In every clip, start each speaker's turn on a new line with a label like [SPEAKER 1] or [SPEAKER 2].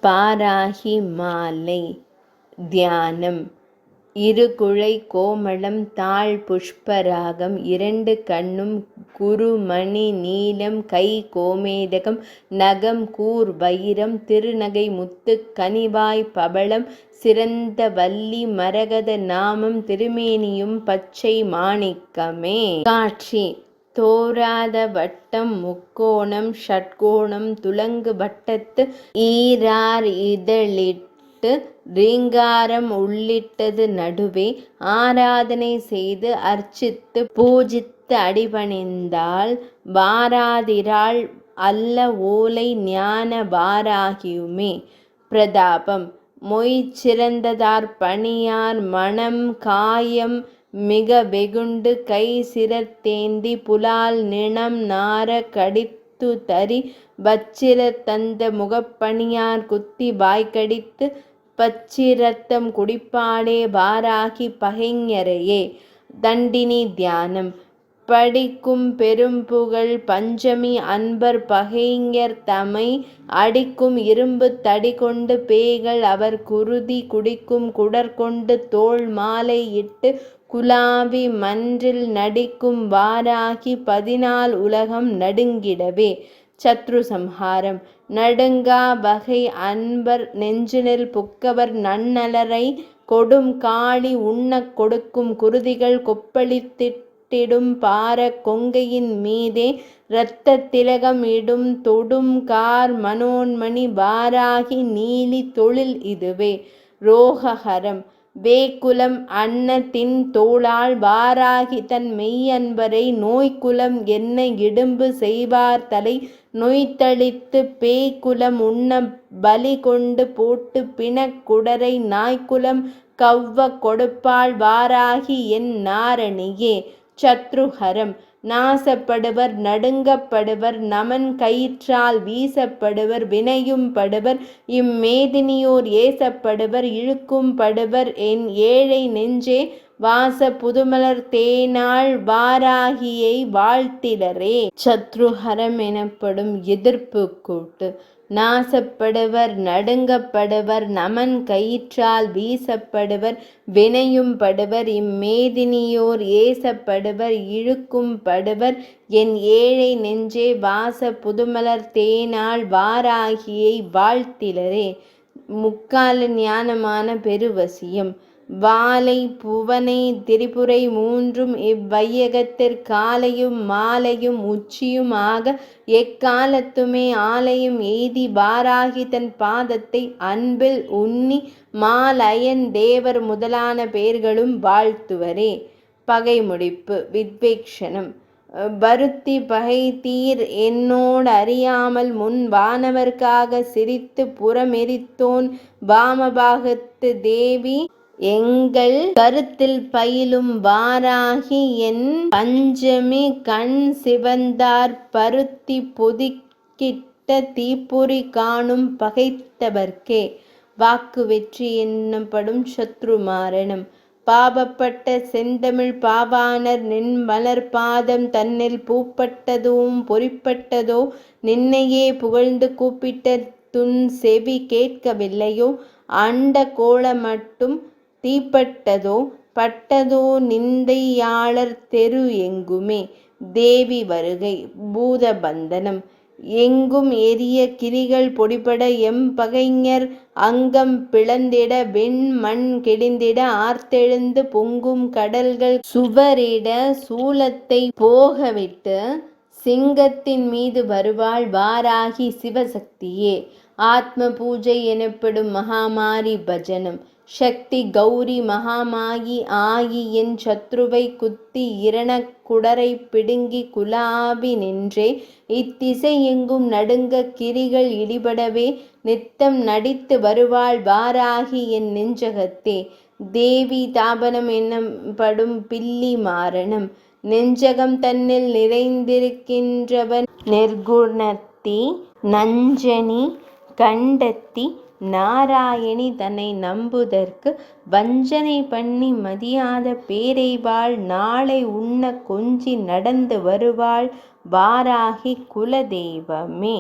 [SPEAKER 1] வாராகி மாலை தியானம். இருகுழை கோமளம் தாழ் புஷ்பராகம், இரண்டு கண்ணும் குருமணி நீலம், கை கோமேதகம், நகம் கூர் வைரம், திருநகை முத்து, கனிவாய் பவளம், சிறந்த வள்ளி மரகத நாமம், திருமேனியும் பச்சை மாணிக்கமே. காட்சி: தோராத வட்டம், முக்கோணம், ஷட்கோணம், துலங்கு வட்டத்து ஈரார் இதழிட்டு ரீங்காரம் உள்ளிட்டது நடுவே. ஆராதனை செய்து அர்ச்சித்து பூஜித்து அடிபணிந்தாள் வாராதிராள் அல்ல ஓலை ஞான வாராகியுமே. பிரதாபம்: மொய்ச்சிறந்ததார் பணியார் மணம் காயம் மிக வெகுண்டு, கை சிரத்தேந்தி புலால் நிணம் நார கடித்துதறி, வச்சிரத்தந்த முகப்பணியார் குத்தி வாய்க்கடித்து, பச்சிரத்தம் குடிப்பாளே வாராகி பகைஞரையே. தண்டினி தியானம். படிக்கும் பெரும்புகழ் பஞ்சமி அன்பர் பகைஞர் தமை அடிக்கும் இரும்பு தடிகொண்டு பேய்கள் அவர் குருதி குடிக்கும் குடர்கொண்டு தோள் மாலை இட்டு குலாவி மன்றில் நடிக்கும் வாராகி 14 உலகம் நடுங்கிடவே. சத்ரு சம்ஹாரம். நடுங்கா வகை அன்பர் நெஞ்சினில் புக்கவர் நன்னலரை கொடும் காளி உண்ணக் கொடுக்கும் குருதிகள் கொப்பளித்திட்டிடும் பார கொங்கையின் மீதே இரத்த திலகம் இடும் தொடும் கார் மனோன்மணி வாராகி நீலி தொழில் இதுவே. ரோகஹரம். வேகுலம் அன்ன தின் தோளால் வாராகி தன் மெய்யன்பரை நோய்குலம் என்ன இடும்பு செய்வார் தலை நொய்த்தளித்து, பேய்குலம் உண்ண பலி கொண்டு போட்டு பிணக்குடரை நாய்குலம் கவ்வ கொடுப்பாள் வாராகி என் நாரணியே. சத்ருஹரம். நாசப்படுவர் நடுங்கப்படுவர் நமன் கயிற்றால் வீசப்படுவர் வினையும் படுவர் இம்மேதினியோர் ஏசப்படுவர் இழுக்கும் படுவர் என் ஏழை நெஞ்சே. வாச புதுமலர் தேனாள் வாராகியை வாழ்த்திலரே. சத்ருஹரம் எனப்படும் எதிர்ப்பு கூட்டு. நாசப்படுவர் நடுங்கப்படுவர் நமன் கயிற்றால் வீசப்படுவர் வினையும் படுவர் இம்மேதினியோர் ஏசப்படுவர் இழுக்கும் படுவர் என் ஏழை நெஞ்சே. வாச புதுமலர் தேனாள் வாராகியை வாழ்த்திலரே. முக்கால ஞானமான பெருவசியம். வாலை புவனை திரிபுரை மூன்றும் இவ்வையகத்திற் காலையும் மாலையும் உச்சியும் ஆக எக்காலத்துமே ஆலயம் எய்தி வாராகி தன் பாதத்தை அன்பில் உன்னி மாலயன் தேவர் முதலான பேர்களும் வாழ்த்துவரே. பகை முடிப்பு. வித்வேக்ஷணம். வருத்தி பகைத்தீர் என்னோடு அறியாமல் முன் வானவர்க்காக சிரித்து புறமெரித்தோன் வாமபாகத்து தேவி எங்கள் கருத்தில் பயிலும் வாராகி என் பஞ்சமி கண் சிவந்தார் பருத்தி பொதிக்கிட்ட தீப்பொறி காணும் பகைத்தவர்க்கே. வாக்கு வெற்றி என்னப்படும் சத்ரு மாரணம். பாபப்பட்ட செந்தமிழ் பாவாணர் நின் மலர் பாதம் தன்னில் பூப்பட்டதும் பொறிப்பட்டதோ நின்னையே புகழ்ந்து கூப்பிட்ட துன் செவி கேட்கவில்லையோ. அண்ட கோள மட்டும் தீப்பட்டதோ பட்டதோ நிந்தையாளர் தெரு எங்குமே. தேவி வருகை. பூதபந்தனம். எங்கும் எரிய கிரிகள் பொடிபட எம் பகைஞர் அங்கம் பிளந்திட வெண் மண் கிழிந்திட ஆர்த்தெழுந்து பொங்கும் கடல்கள் சுவரிட சூலத்தை போகவிட்டு சிங்கத்தின் மீது வருவாள் வாராகி சிவசக்தியே. ஆத்ம பூஜை எனப்படும் மகாமாரி பஜனம். சக்தி கௌரி மகாமாயி ஆகி என் சத்ருவை குத்தி இரணக் குடரை பிடுங்கி குலாபி நின்றே. இத்திசை எங்கும் நடுங்க கிரிகள் இடிபடவே நித்தம் நடித்து வருவாள் வாராகி என் நெஞ்சகத்தே. தேவி தாபனம் என்னப்படும் பில்லி மாரணம். நெஞ்சகம் தன்னில் நிறைந்திருக்கின்றவன் நிர்குணத்தி நஞ்சனி கண்டத்தி நாராயணி தன்னை நம்புதற்கு வஞ்சனை பண்ணி மதியாத பேரைவாள் நாளை உண்ண கொஞ்சி நடந்து வருவாள் வாராகி குலதெய்வமே.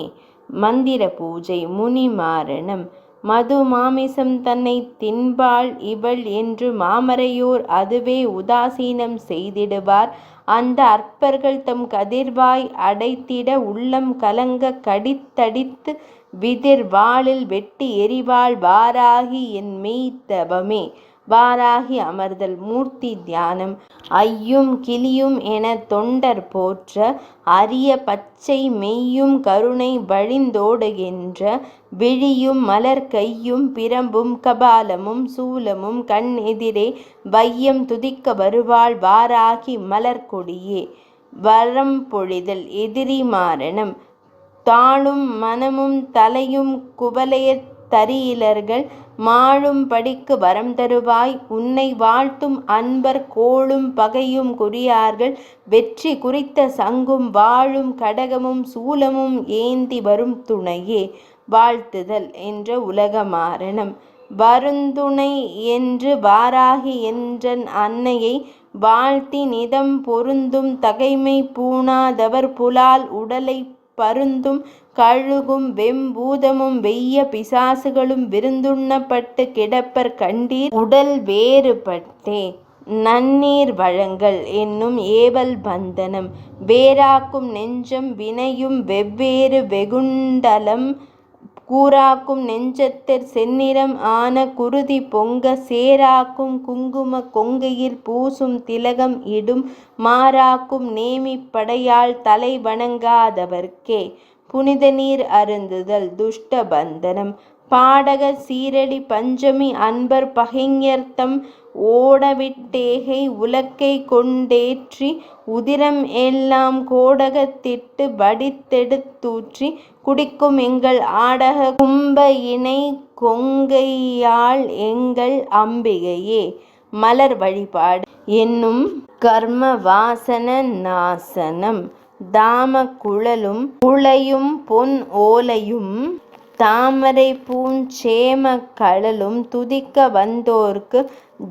[SPEAKER 1] மந்திர பூஜை முனிமாரணம். மது மாமிசம் தன்னை தின்பாள் இவள் என்று மாமறையோர் அதுவே உதாசீனம் செய்திடுவார். அந்த அற்பர்கள் தம் கதிர்வாய் அடைத்திட உள்ளம் கலங்க கடித்தடித்து விதிர் வாளில் வெட்டி எரிவாள் வாராகி என் மெய் தவமே. வாராகி அமர்தல் மூர்த்தி தியானம். ஐயும் கிளியும் என தொண்டர் போற்ற அரிய பச்சை மெய்யும் கருணை வழிந்தோடுகின்ற விழியும் மலர் கையும் பிரம்பும் கபாலமும் சூலமும் கண் எதிரே வையம் துதிக்க வருவாள் வாராகி மலர்கொடியே. வரம் பொழிதல் எதிரி மாரணம். தாளும் மனமும் தலையும் குவலையத் தரியிலர்கள் மாளும் படிக்கு வரம் தருவாய். உன்னை வாழ்த்தும் அன்பர் கோளும் பகையும் குறியார்கள் வெற்றி குறித்த சங்கும் வாளும் கடகமும் சூலமும் ஏந்தி வரும் துணையே. வாழ்த்துதல் என்ற உலக மாரணம். வருந்துணை என்று வாராகி என்றன் அன்னையை வாழ்த்தி நிதம் பொருந்தும் தகைமை பூணாதவர் புலால் உடலை பருந்தும் கழுகும் வெம்பூதமும் வெய்ய பிசாசுகளும் விருந்துண்ணப்பட்டு கிடப்பர் கண்டீர் உடல் வேறுபட்டே. நன்னீர் வழங்கல் என்னும் ஏவல் பந்தனம். வேறாக்கும் நெஞ்சம் வினையும் வெவ்வேறு வெகுண்டலம் கூறாக்கும் நெஞ்சத்திற் செந்நிறம் ஆன குருதி பொங்க சேராக்கும் குங்கும கொங்கையில் பூசும் திலகம் இடும் மாறாக்கும் நேமி படையால் தலை வணங்காதவர்க்கே. புனித நீர் அருந்துதல் துஷ்ட பந்தனம். பாடக சீரடி பஞ்சமி அன்பர் பகைஞர்த்தம் ஓடவிட்டேகை உலக்கை கொண்டேற்றி உதிரம் எல்லாம் கோடகத்திட்டு வடித்தெடுத்தூற்றி குடிக்கும் எங்கள் ஆடக கும்ப இணை கொங்கையாள் எங்கள் அம்பிகையே. மலர் வழிபாடு என்னும் கர்ம வாசன நாசனம். தாம குழலும் குளையும் பொன் ஓலையும் தாமரை பூஞ்சேம கடலும் துதிக்க வந்தோர்க்கு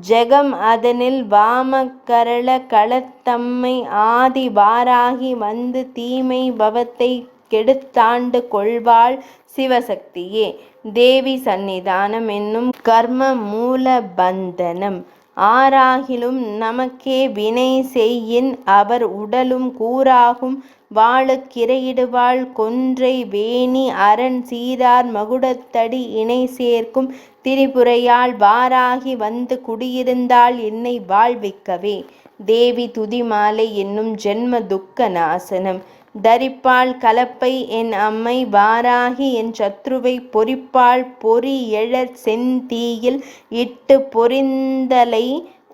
[SPEAKER 1] ஜெகம் அதனில் வாம கரள களத்தம்மை ஆதி வாராகி வந்து தீமை பவத்தை கெடுத்தாண்டு கொள்வாள் சிவசக்தியே. தேவி சந்நிதானம் என்னும் கர்ம மூல பந்தனம். ஆறாகிலும் நமக்கே வினை செய்யின் அவர் உடலும் கூறாகும் வாளுக்கிரையிடுவாள் கொன்றை வேணி அரண் சீரார் மகுடத்தடி இணை சேர்க்கும் திரிபுரையாள் வாராகி வந்து குடியிருந்தாள் என்னை வாழ்விக்கவே. தேவி துதிமாலை என்னும் ஜென்ம துக்க நாசனம். தரிப்பாள் கலப்பை என் அம்மை வாராகி என் சத்ருவை பொரிப்பாள் பொறி எழற் செந்தீயில் இட்டு பொரிந்தலை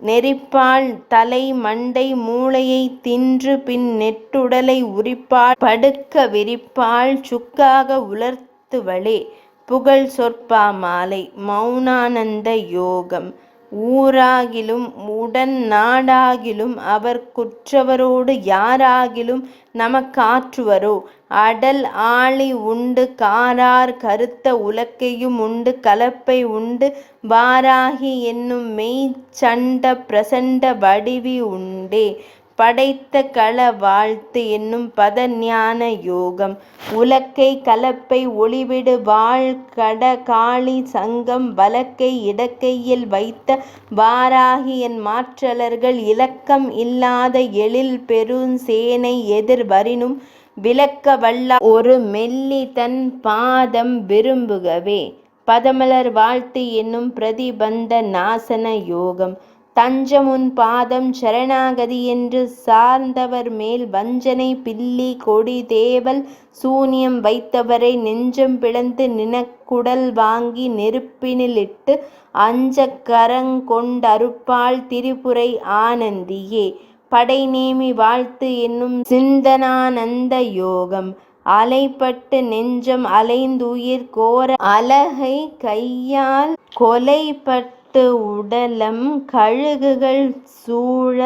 [SPEAKER 1] நெரிப்பாள் தலை மண்டை மூளையை தின்று பின் நெட்டுடலை உரிப்பாள் படுக்க விரிப்பாள் சுக்காக உலர்த்துவளே. புகழ் சொற்பா மாலை மௌனானந்த யோகம். ஊராகிலும் உடன் நாடாகிலும் அவர் குற்றவரோடு யாராகிலும் நமக்காற்றுவரோ அடல் ஆழி உண்டு காரார் கருத்த உலக்கையும் உண்டு கலப்பை உண்டு வாராகி என்னும் மெய்ச்சண்ட பிரசண்ட வடிவி உண்டே. படைத்த கள வாழ்த்து என்னும் பதஞான யோகம். உலக்கை கலப்பை ஒளிவிடு வாழ் கட காளி சங்கம் வலக்கை இடக்கையில் வைத்த வாராகி என் மாற்றலர்கள் இலக்கம் இல்லாத எழில் பெருஞ்சேனை எதிர் வரினும் விளக்க வல்ல ஒரு மெல்லி தன் பாதம் விரும்புகவே. பதமலர் வாழ்த்து என்னும் பிரதிபந்த நாசன யோகம். தஞ்சமுன் பாதம் சரணாகதி என்று சார்ந்தவர் மேல் வஞ்சனை பில்லி கொடி தேவல் சூனியம் வைத்தவரை நெஞ்சம் பிளந்து நினக்குடல் வாங்கி நெருப்பினிலிட்டு அஞ்ச கரங்கொண்டறுப்பாள் திரிபுரை ஆனந்தியே. படைநேமி வாழ்த்து என்னும் சிந்தனானந்த யோகம். அலைப்பட்டு நெஞ்சம் அலைந்துயிர் கோர அலகை கையால் கொலைப்பட்டு உடலம் கழுகுகள் சூழ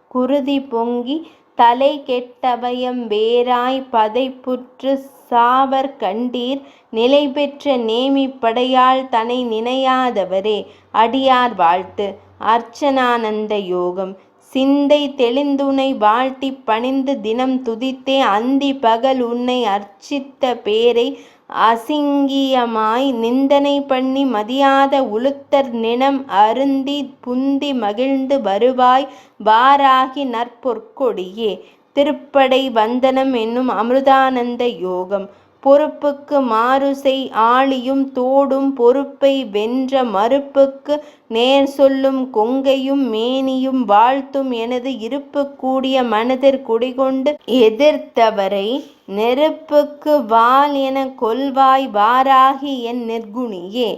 [SPEAKER 1] குருதி பொங்கி தலை கெட்டபயம் வேராய் பதைப்புற்று சாவர் கண்டீர் நிலை பெற்ற நேமி படையால் தனை நினையாதவரே. அடியார் வாழ்த்து. அர்ச்சனானந்த யோகம். சிந்தை தெளிந்துனை வாழ்த்தி பணிந்து தினம் துதித்தே அந்தி பகல் உன்னை அர்ச்சித்த பேரை அசிங்கியமாய் நிந்தனை பண்ணி மதியாத உளுத்தர் நிணம் அருந்தி புந்தி மகிழ்ந்து வருவாய் வாராகி நற்பொற்கொடியே. திருப்படை வந்தனம் என்னும் அமிர்தானந்த யோகம். பொறுப்புக்கு மாறுசெய் ஆழியும் தோடும் பொறுப்பை வென்ற மறுப்புக்கு நேர் சொல்லும் கொங்கையும் மேனியும் வாழ்த்தும் எனது இருப்பு கூடிய மனதிற் குடிகொண்டு எதிர்த்தவரை நெருப்புக்கு வாள் என கொல்வாய் வாராகி என் நிர்குணியே.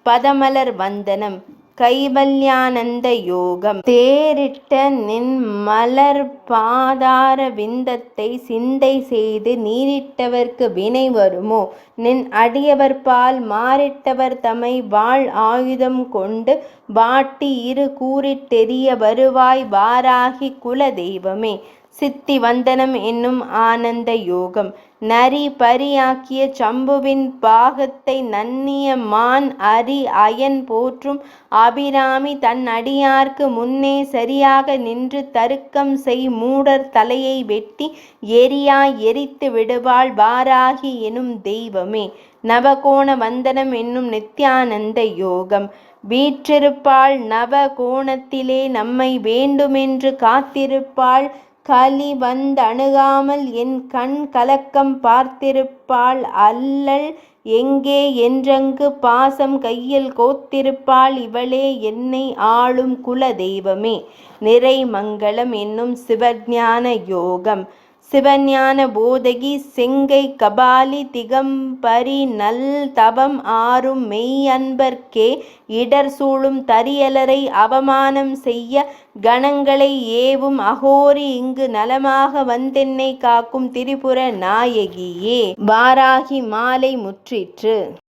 [SPEAKER 1] பதமலர் வந்தனம் கைவல்யானந்த யோகம். தேரிட்ட நின் மலர் பாதார விந்தத்தை சிந்தை செய்து நீரிட்டவர்க்கு வினை வருமோ? நின் அடியவர்பால் மாறிட்டவர் தமை வாழ் ஆயுதம் கொண்டு வாட்டி இரு கூறிட்டெரிய வருவாய் வாராகி குல தெய்வமே. சித்தி வந்தனம் என்னும் ஆனந்த யோகம். நரி பரியாக்கிய சம்புவின் பாகத்தை நன்னிய மான் அரி அயன் போற்றும் அபிராமி தன் அடியார்க்கு முன்னே சரியாக நின்று தருக்கம் செய் மூடர் தலையை வெட்டி எரியாய் எரித்து விடுவாள் வாராகி எனும் தெய்வமே. நவகோண வந்தனம் என்னும் நித்யானந்த யோகம். வீற்றிருப்பாள் நவ கோணத்திலே நம்மை வேண்டுமென்று காத்திருப்பாள் கலி வந்தணுகாமல் என் கண் கலக்கம் பார்த்திருப்பாள் அல்லல் எங்கே என்றங்கு பாசம் கையில் கோத்திருப்பாள் இவளே என்னை ஆளும் குல தெய்வமே. நிறை மங்களம் என்னும் சிவஞான யோகம். சிவஞான போதகி செங்கை கபாலி திகம்பரி நல் தவம் ஆறும் மெய் அன்பர்க்கே இடர் சூழும் தரியலரை அவமானம் செய்ய கணங்களை ஏவும் அகோரி இங்கு நலமாக வந்தென்னை காக்கும் திரிபுர நாயகியே. வாராகி மாலை முற்றிற்று.